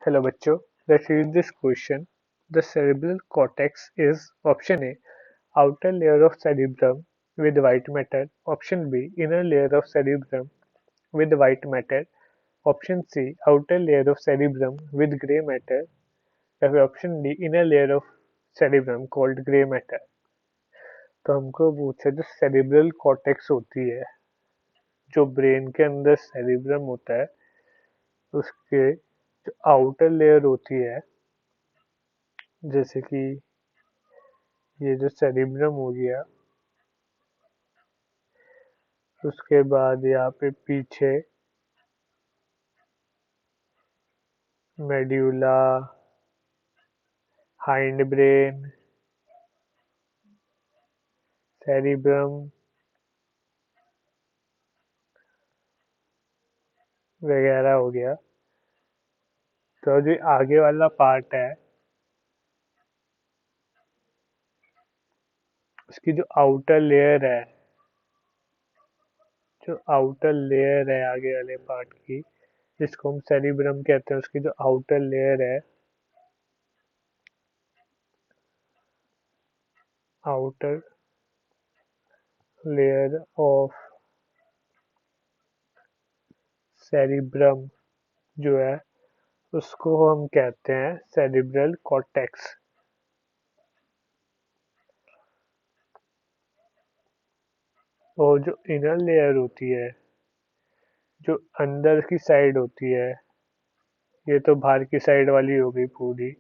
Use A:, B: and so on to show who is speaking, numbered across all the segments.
A: Hello बच्चों, let's read this question. The cerebral cortex is option A, outer layer of cerebrum with white matter, option B, inner layer of cerebrum with white matter, option C, outer layer of cerebrum with grey matter, या फिर option D, inner layer of cerebrum called grey matter. तो हमको पूछा जो cerebral cortex होती है, जो brain के अंदर cerebrum होता है, उसके जो आउटर लेयर होती है, जैसे कि ये जो सेरिब्रम हो गया, उसके बाद यहाँ पे पीछे मेड्यूला, हाइंड ब्रेन, सेरिब्रम वगैरह हो गया। तो जो आगे वाला पार्ट है, उसकी जो आउटर लेयर है, जो आउटर लेयर है आगे वाले पार्ट की, जिसको हम सेरिब्रम कहते हैं, उसकी जो आउटर लेयर है, आउटर लेयर ऑफ सेरिब्रम जो है, उसको हम कहते हैं सेरिब्रल कॉर्टेक्स। और जो इनर लेयर होती है, जो अंदर की साइड होती है, ये तो बाहर की साइड वाली हो गई पूरी,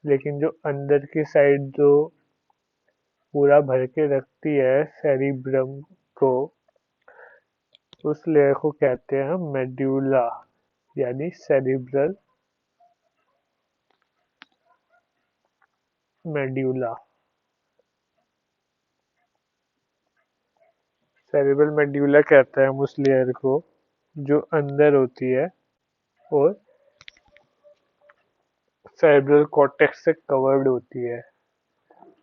A: लेकिन जो अंदर की साइड जो पूरा भर के रखती है सेरिब्रम को, उस लेयर को कहते हैं हम मेड्यूला, यानी सेरिब्रल मेड्यूला। सेरिब्रल मेड्यूला कहते हैं हम उस लेयर को जो अंदर होती है और सेरिब्रल कॉर्टेक्स से कवर्ड होती है।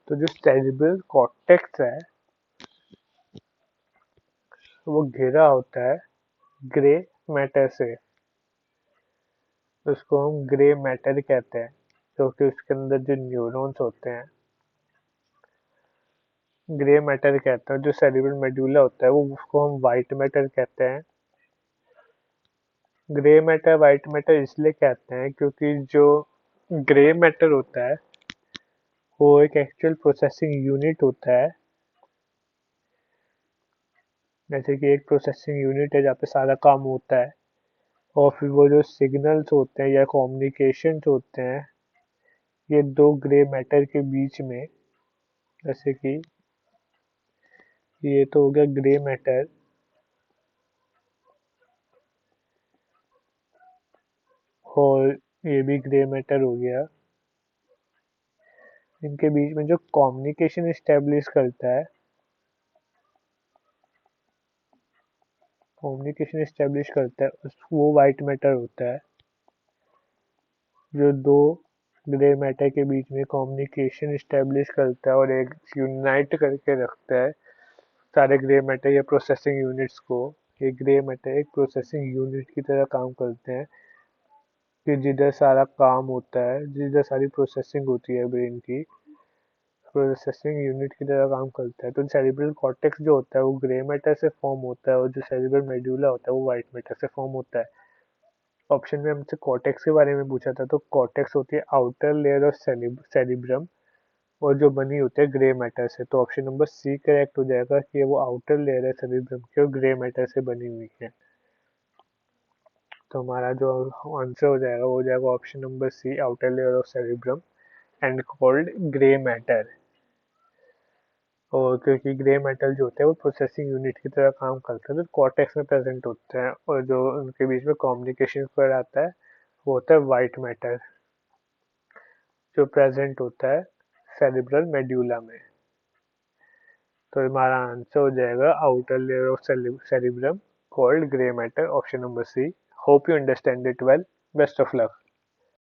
A: तो जो सेरिब्रल कॉर्टेक्स है, वो घिरा होता है ग्रे मैटर से। उसको हम ग्रे मैटर कहते हैं, क्योंकि उसके अंदर जो न्यूरॉन्स होते हैं, ग्रे मैटर कहते हैं। जो सेरिब्रल मेडुला होता है, वो उसको हम वाइट मैटर कहते हैं। ग्रे मैटर वाइट मैटर इसलिए कहते हैं क्योंकि जो ग्रे मैटर होता है, वो एक एक्चुअल प्रोसेसिंग यूनिट होता है। जैसे कि एक प्रोसेसिंग यूनिट है जहाँ पे सारा काम होता है, और फिर वो जो सिग्नल्स होते हैं या कम्युनिकेशंस होते हैं, ये दो ग्रे मैटर के बीच में, जैसे कि ये तो हो गया ग्रे मैटर, और ये भी ग्रे मैटर हो गया। इनके बीच में जो कम्युनिकेशन इस्टेब्लिश करता है, वो वाइट मैटर होता है। जो दो ग्रे मैटर के बीच में कम्युनिकेशन इस्टेब्लिश करता है और एक यूनाइट करके रखता है सारे ग्रे मैटर या प्रोसेसिंग यूनिट्स को। ये ग्रे मैटर एक प्रोसेसिंग यूनिट की तरह काम करते हैं, कि जिधर सारा काम होता है, जिधर सारी प्रोसेसिंग होती है ब्रेन की, प्रोसेसिंग यूनिट की तरह काम करता है। तो सेरिब्रल कॉर्टेक्स जो होता है, वो ग्रे मैटर से फॉर्म होता है, और जो सेरिब्रल मेडुला होता है, वो व्हाइट मैटर से फॉर्म होता है। ऑप्शन में हमसे कॉर्टेक्स के बारे में पूछा था, तो कॉर्टेक्स होती है आउटर लेयर ऑफ सेरिब्रम, और जो बनी होती है ग्रे मैटर से। तो ऑप्शन नंबर सी करेक्ट हो जाएगा कि वो आउटर लेयर है सेरिब्रम की और ग्रे मैटर से बनी हुई है। तो हमारा जो आंसर हो जाएगा वो हो जाएगा option number C, outer layer of cerebrum and called grey matter. और क्योंकि ग्रे मेटल जो होते हैं वो प्रोसेसिंग यूनिट की तरह काम करते हैं, तो कॉर्टेक्स में प्रेजेंट होते हैं, और जो उनके बीच में कम्युनिकेशन पर आता है, वो होता है वाइट मैटर, जो प्रेजेंट होता है सेरिब्रल मेड्यूला में। तो हमारा आंसर हो जाएगा outer layer of cerebrum called grey matter, option number C. Hope you understand it well. Best of luck.